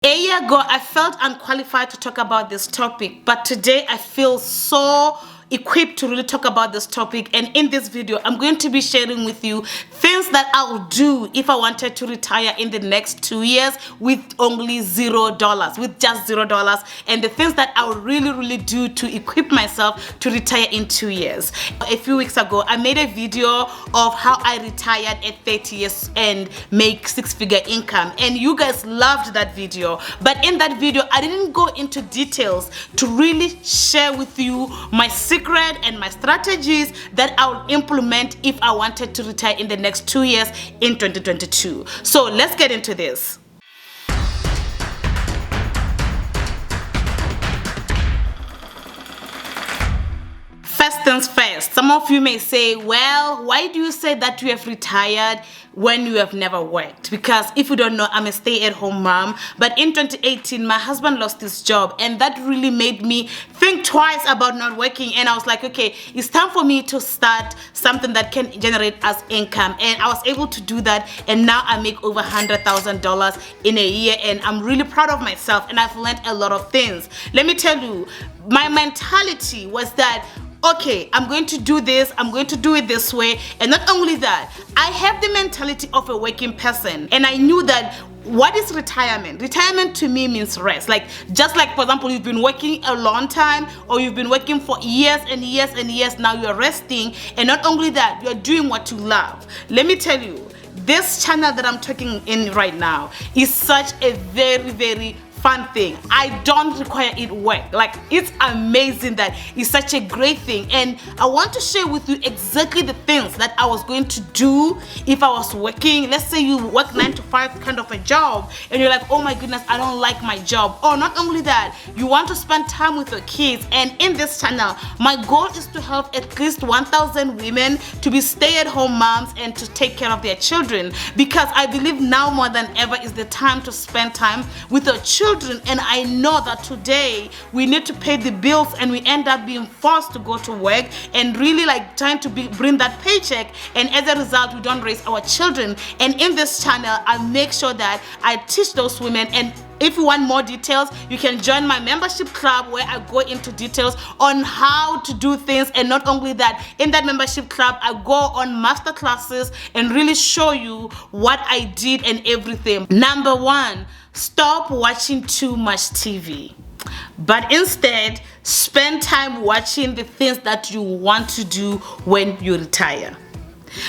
A year ago, I felt unqualified to talk about this topic, but today I feel so equipped to really talk about this topic. And in this video, I'm going to be sharing with you things that I'll do if I wanted to retire in the next 2 years with only $0, with just $0, and the things that I'll really do to equip myself to retire in 2 years. A few weeks ago, I made a video of how I retired at 30 years and make 6-figure income, and you guys loved that video. But in that video, I didn't go into details to really share with you my secret and my strategies that I'll implement if I wanted to retire in the next 2 years in 2022. So let's get into this. First things first, some of you may say, well, why do you say that you have retired when you have never worked? Because if you don't know, I'm a stay-at-home mom. But in 2018, my husband lost his job, and that really made me think twice about not working. And I was like, okay, it's time for me to start something that can generate us income. And I was able to do that, and now I make over $100,000 in a year, and I'm really proud of myself, and I've learned a lot of things. Let me tell you, my mentality was that, okay, I'm going to do this, I'm going to do it this way. And not only that, I have the mentality of a working person, and I knew that what is retirement? Retirement to me means rest. Like, just like, for example, you've been working a long time, or you've been working for years and years and years, now you're resting. And not only that, you're doing what you love. Let me tell you, this channel that I'm talking in right now is such a very fun thing. I don't require it work. Like, it's amazing that it's such a great thing. And I want to share with you exactly the things that I was going to do if I was working. Let's say you work 9 to 5 kind of a job, and you're like, oh my goodness, I don't like my job. Or not only that, you want to spend time with your kids. And in this channel, my goal is to help at least 1,000 women to be stay-at-home moms and to take care of their children, because I believe now more than ever is the time to spend time with your children. And I know that today we need to pay the bills, and we end up being forced to go to work and really like trying to bring that paycheck, and as a result we don't raise our children. And in this channel, I make sure that I teach those women. And if you want more details, you can join my membership club, where I go into details on how to do things. And not only that, in that membership club, I go on master classes and really show you what I did and everything. Number 1, stop watching too much TV, but instead spend time watching the things that you want to do when you retire.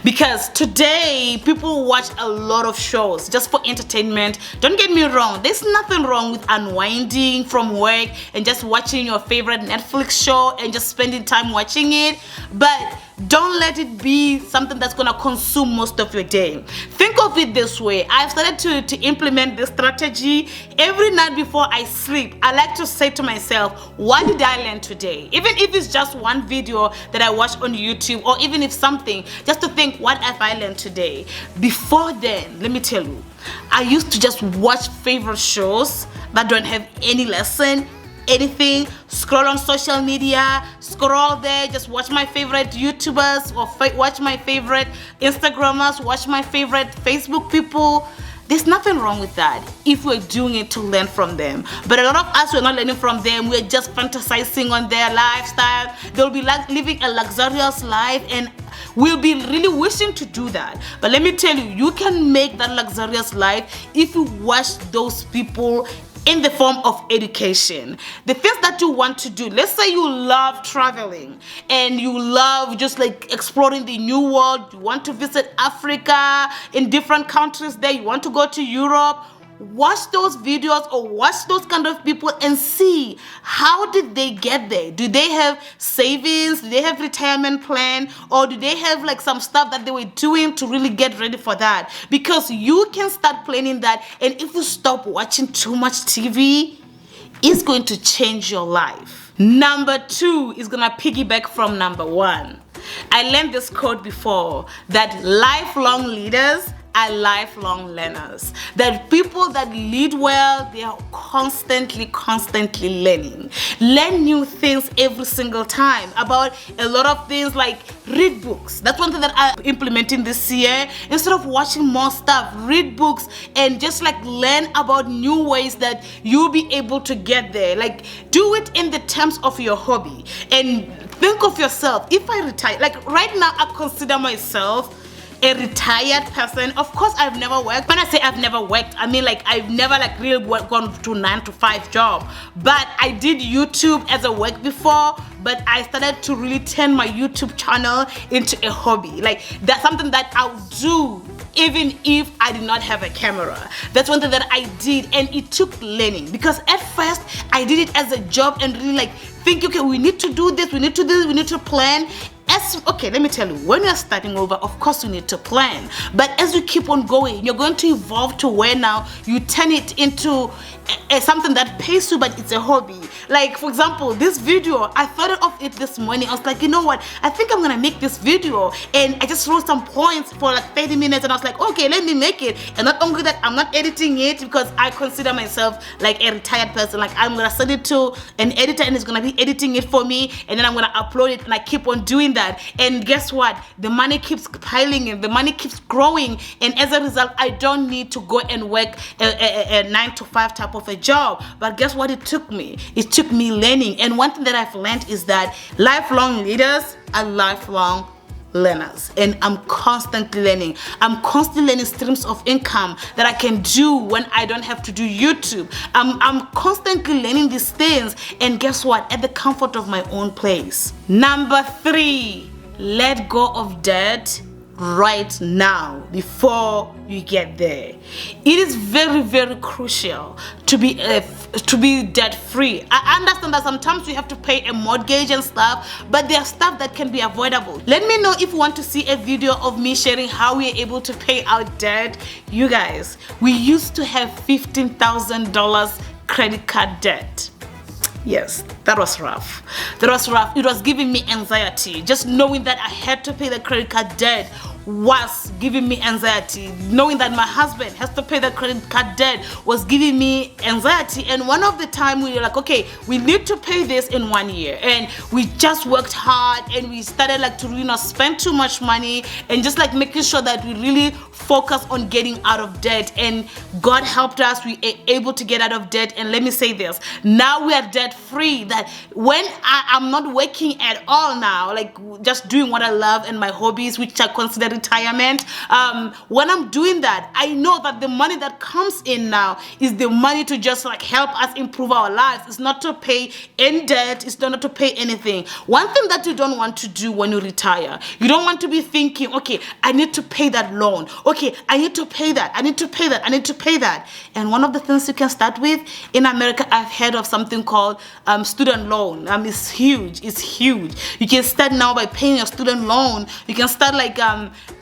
Because today people watch a lot of shows just for entertainment. Don't get me wrong, there's nothing wrong with unwinding from work and just watching your favorite Netflix show and just spending time watching it, but don't let it be something that's gonna consume most of your day. Think of it this way. I've started to implement this strategy. Every night before I sleep, I like to say to myself, what did I learn today? Even if it's just one video that I watch on YouTube, or even if something, just to think, what have I learned today? Before then, let me tell you, I used to just watch favorite shows that don't have any lesson, anything, scroll on social media, scroll there, just watch my favorite YouTubers, or watch my favorite Instagrammers, watch my favorite Facebook people. There's nothing wrong with that if we're doing it to learn from them. But a lot of us, we're not learning from them. We're just fantasizing on their lifestyle. They'll be like living a luxurious life, and we'll be really wishing to do that. But let me tell you, you can make that luxurious life if you watch those people in the form of education. The things that you want to do. Let's say you love traveling and you love just like exploring the new world. You want to visit Africa, in different countries there. You want to go to Europe. Watch those videos or watch those kind of people and see, how did they get there? Do they have savings? Do they have retirement plan? Or do they have like some stuff that they were doing to really get ready for that? Because you can start planning that, and if you stop watching too much TV, it's going to change your life. Number 2 is gonna piggyback from number 1. I learned this quote before, that lifelong leaders are lifelong learners. That people that lead well, they are constantly learning. Learn new things every single time about a lot of things, like read books. That's one thing that I'm implementing this year. Instead of watching more stuff, read books and just like learn about new ways that you'll be able to get there. Like do it in the terms of your hobby and think of yourself. If I retire, like right now I consider myself a retired person. Of course I've never worked. When I say I've never worked, I mean like I've never like really gone to 9-to-5 job, but I did YouTube as a work before. But I started to really turn my YouTube channel into a hobby. Like that's something that I'll do even if I did not have a camera. That's one thing that I did, and it took learning, because at first I did it as a job and really like think, okay, we need to do this, we need to do this, we need to plan. Okay, let me tell you, when you're starting over, of course you need to plan, but as you keep on going, you're going to evolve to where now you turn it into something that pays you, but it's a hobby. Like for example, this video, I thought of it this morning. I was like, you know what, I think I'm gonna make this video, and I just wrote some points for like 30 minutes, and I was like, okay, let me make it. And not only that, I'm not editing it, because I consider myself like a retired person. Like I'm gonna send it to an editor and it's gonna be editing it for me, and then I'm gonna upload it, and I keep on doing that. And guess what, the money keeps piling in, the money keeps growing, and as a result I don't need to go and work a 9-to-5 type of a job. But guess what, it took me learning. And one thing that I've learned is that lifelong leaders are lifelong learners, and I'm constantly learning. I'm constantly learning streams of income that I can do when I don't have to do YouTube. I'm constantly learning these things, and guess what, at the comfort of my own place. Number 3, let go of debt right now before you get there. It is very crucial to be debt free. I understand that sometimes you have to pay a mortgage and stuff, but there are stuff that can be avoidable. Let me know if you want to see a video of me sharing how we are able to pay out debt. You guys, we used to have $15,000 credit card debt. Yes, that was rough. That was rough. It was giving me anxiety. Just knowing that I had to pay the credit card debt was giving me anxiety. Knowing that my husband has to pay the credit card debt was giving me anxiety. And one of the time we were like, okay, we need to pay this in 1 year. And we just worked hard, and we started like to really not spend too much money, and just like making sure that we really focus on getting out of debt. And God helped us. We were able to get out of debt. And let me say this, now we are debt free. That when I'm not working at all now, like just doing what I love and my hobbies, which I consider retirement, when I'm doing that, I know that the money that comes in now is the money to just like help us improve our lives. It's not to pay any debt, it's not to pay anything. One thing that you don't want to do when you retire, you don't want to be thinking, okay, I need to pay that loan, okay, I need to pay that, I need to pay that, I need to pay that. And one of the things you can start with, in America I've heard of something called student loan. It's huge. You can start now by paying your student loan. You can start like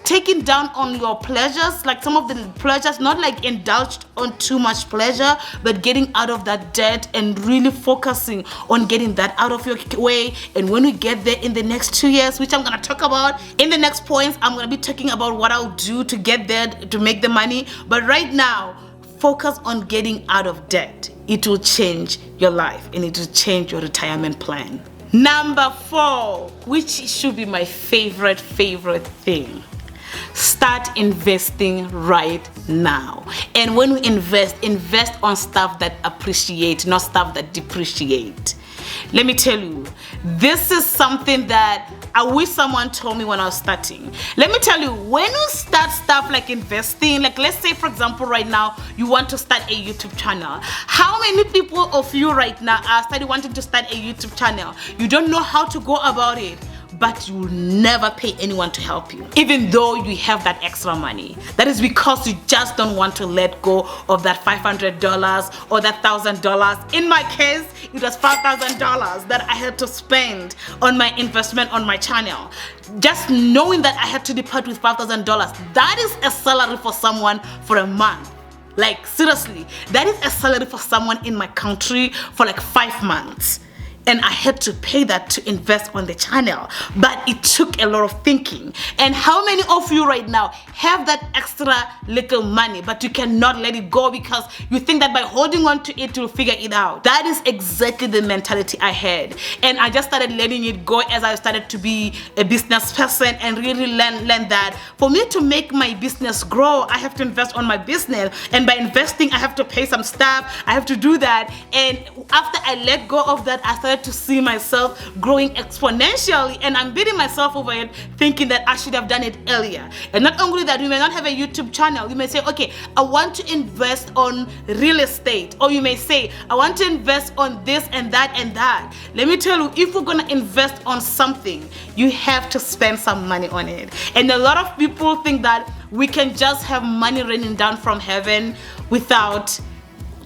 taking down on your pleasures, like some of the pleasures, not like indulged on too much pleasure, but getting out of that debt and really focusing on getting that out of your way. And when we get there in the next 2 years, which I'm gonna talk about in the next points, I'm gonna be talking about what I'll do to get there to make the money. But right now, focus on getting out of debt. It will change your life, and it will change your retirement plan. Number 4, which should be my favorite thing. Start investing right now. And when we invest on stuff that appreciate, not stuff that depreciate. Let me tell you, this is something that I wish someone told me when I was starting. Let me tell you, when you start stuff like investing, like let's say for example right now you want to start a YouTube channel. How many people of you right now are wanting to start a YouTube channel? You don't know how to go about it, but you will never pay anyone to help you, even though you have that extra money. That is because you just don't want to let go of that $500 or that $1,000. In my case, it was $5,000 that I had to spend on my investment on my channel. Just knowing that I had to depart with $5,000, that is a salary for someone for a month. Like seriously, that is a salary for someone in my country for like 5 months. and I had to pay that to invest on the channel. But it took a lot of thinking. And how many of you right now have that extra little money, but you cannot let it go because you think that by holding on to it, you'll figure it out? That is exactly the mentality I had. And I just started letting it go as I started to be a business person and really learn that for me to make my business grow, I have to invest on my business. And by investing, I have to pay some stuff. I have to do that. And after I let go of that, I started to see myself growing exponentially, and I'm beating myself over it, thinking that I should have done it earlier. And not only that, you may not have a YouTube channel. You may say, okay, I want to invest on real estate, or you may say, I want to invest on this and that and that. Let me tell you, if we're gonna invest on something, you have to spend some money on it. And a lot of people think that we can just have money raining down from heaven without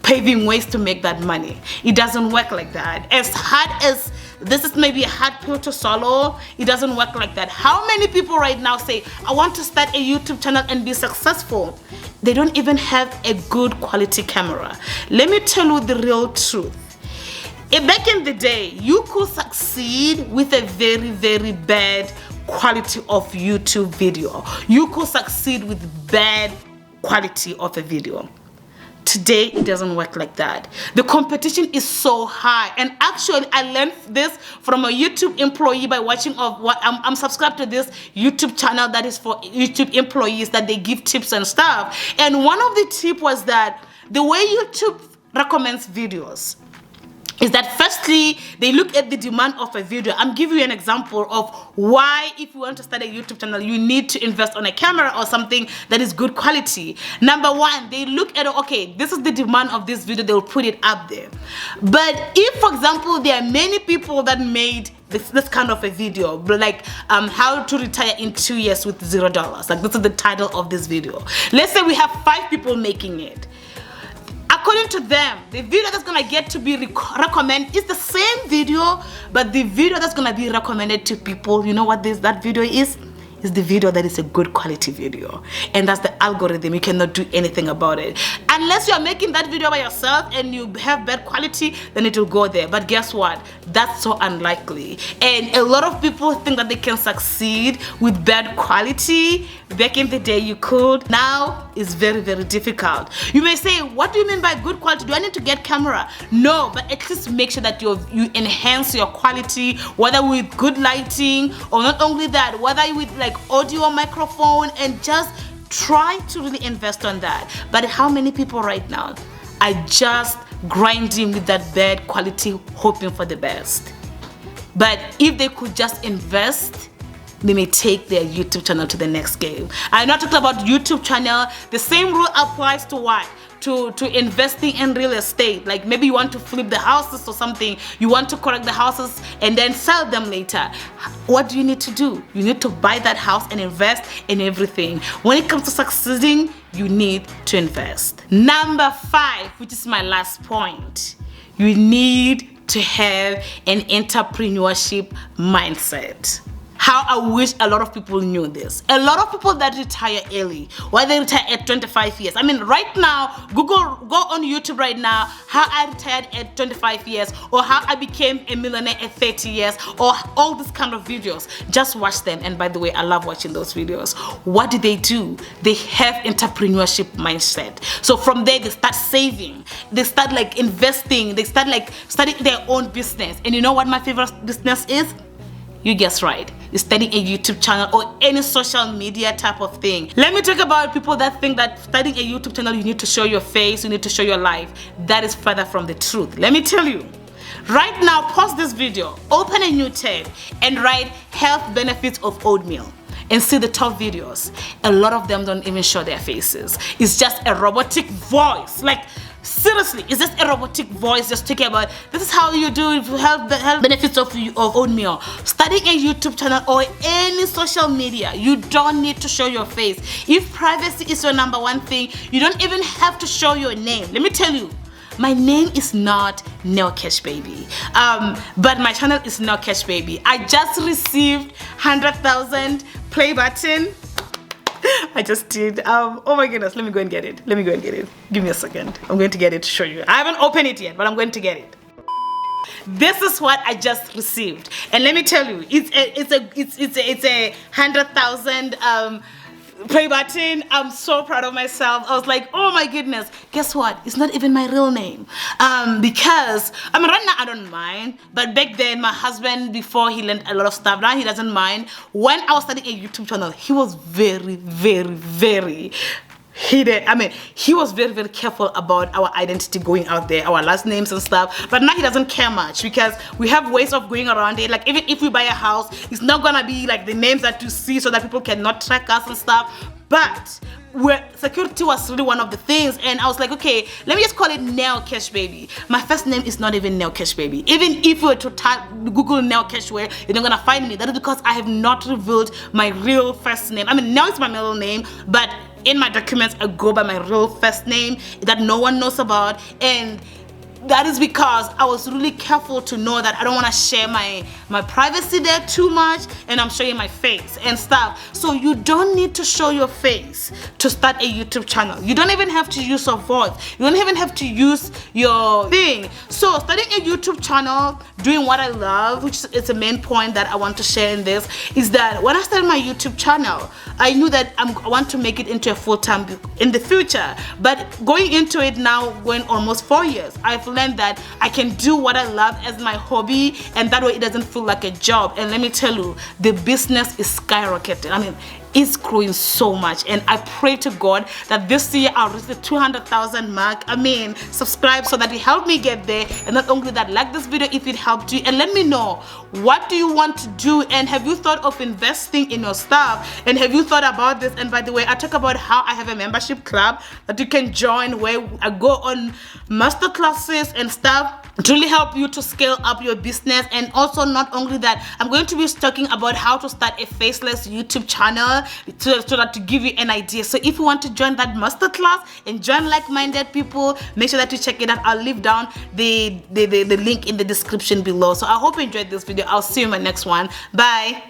paving ways to make that money. It doesn't work like that. As hard as this is maybe a hard pill to swallow, it doesn't work like that. How many people right now say, I want to start a YouTube channel and be successful? They don't even have a good quality camera. Let me tell you the real truth. Back in the day, you could succeed with a very, very bad quality of YouTube video. You could succeed with bad quality of a video. Today, it doesn't work like that. The competition is so high. And actually, I learned this from a YouTube employee by watching of what I'm subscribed to this YouTube channel that is for YouTube employees that they give tips and stuff. And one of the tips was that the way YouTube recommends videos is that firstly, they look at the demand of a video. I'm giving you an example of why, if you want to start a YouTube channel, you need to invest on a camera or something that is good quality. Number one, they look at, okay, this is the demand of this video, they'll put it up there. But if, for example, there are many people that made this kind of a video, like how to retire in 2 years with $0. Like, this is the title of this video. Let's say we have 5 people making it. According to them, the video that's gonna get to be recommended is the same video, but the video that's gonna be recommended to people, you know what that video is? Is the video that is a good quality video. And that's the algorithm. You cannot do anything about it. Unless you are making that video by yourself and you have bad quality, then it will go there. But guess what? That's so unlikely. And a lot of people think that they can succeed with bad quality. Back in the day, you could. Now, it's very, very difficult. You may say, what do you mean by good quality? Do I need to get camera? No, but at least make sure that you enhance your quality, whether with good lighting, or not only that, whether with like audio microphone, and just try to really invest on that. But how many people right now are just grinding with that bad quality, hoping for the best? But if they could just invest, they may take their YouTube channel to the next game. I'm not talking about YouTube channel. The same rule applies to what? To investing in real estate. Like maybe you want to flip the houses or something. You want to correct the houses and then sell them later. What do you need to do? You need to buy that house and invest in everything. When it comes to succeeding, you need to invest. Number 5, which is my last point. You need to have an entrepreneurship mindset. How I wish a lot of people knew this. A lot of people that retire early, why they retire at 25 years. I mean, right now, go on YouTube right now, how I retired at 25 years, or how I became a millionaire at 30 years, or all these kind of videos. Just watch them. And by the way, I love watching those videos. What do? They have entrepreneurship mindset. So from there, they start saving. They start like investing. They start like starting their own business. And you know what my favorite business is? You guessed right. You're starting a YouTube channel or any social media type of thing. Let me talk about people that think that starting a YouTube channel, you need to show your face, you need to show your life. That is further from the truth. Let me tell you. Right now, pause this video, open a new tab, and write health benefits of oatmeal. And see the top videos. A lot of them don't even show their faces. It's just a robotic voice. Like, seriously, it's just a robotic voice just talking about this is how you do health benefits of oatmeal. Starting a YouTube channel or any social media, you don't need to show your face. If privacy is your number one thing, you don't even have to show your name. Let me tell you, my name is not Nell Cash Baby, but my channel is Nell Cash Baby. I just received 100,000 play button. I just did. Oh my goodness, let me go and get it. Give me a second. I'm going to get it to show you. I haven't opened it yet, but I'm going to get it. This is what I just received, and let me tell you, it's a 100,000 play button. I'm so proud of myself. I was like, oh my goodness, guess what? It's not even my real name. Because I mean, right now I don't mind, but back then my husband, before he learned a lot of stuff, now he doesn't mind. When I was starting a YouTube channel, he was very he was very careful about our identity going out there, our last names and stuff. But now he doesn't care much because we have ways of going around it. Like even if we buy a house, it's not gonna be like the names that you see so that people cannot track us and stuff. But where security was really one of the things, and I was like, okay, let me just call it Nell Cash Baby. My first name is not even Nell Cash Baby. Even if you were to type Google Nell Cashware, you're not gonna find me. That is because I have not revealed my real first name. I mean, Nell is my middle name, but in my documents I go by my real first name that no one knows about, and that is because I was really careful to know that I don't want to share my privacy there too much, and I'm showing my face and stuff. So you don't need to show your face to start a YouTube channel. You don't even have to use your voice. You don't even have to use your thing. So starting a YouTube channel, doing what I love, which is the main point that I want to share in this, is that when I started my YouTube channel, I knew that I want to make it into a full-time in the future. But going into it now, going almost 4 years, I've learned that I can do what I love as my hobby, and that way it doesn't feel like a job. And let me tell you, the business is skyrocketing. I mean, it's growing so much, and I pray to God that this year I'll reach the 200,000 mark. I mean, subscribe so that it helped me get there. And not only that, like this video if it helped you, and let me know, what do you want to do, and have you thought of investing in your stuff, and have you thought about this? And by the way, I talk about how I have a membership club that you can join, where I go on master classes and stuff to really help you to scale up your business. And also, not only that, I'm going to be talking about how to start a faceless YouTube channel so that to give you an idea. So if you want to join that masterclass and join like-minded people, make sure that you check it out. I'll leave down the link in the description below. So I hope you enjoyed this video. I'll see you in my next one. Bye.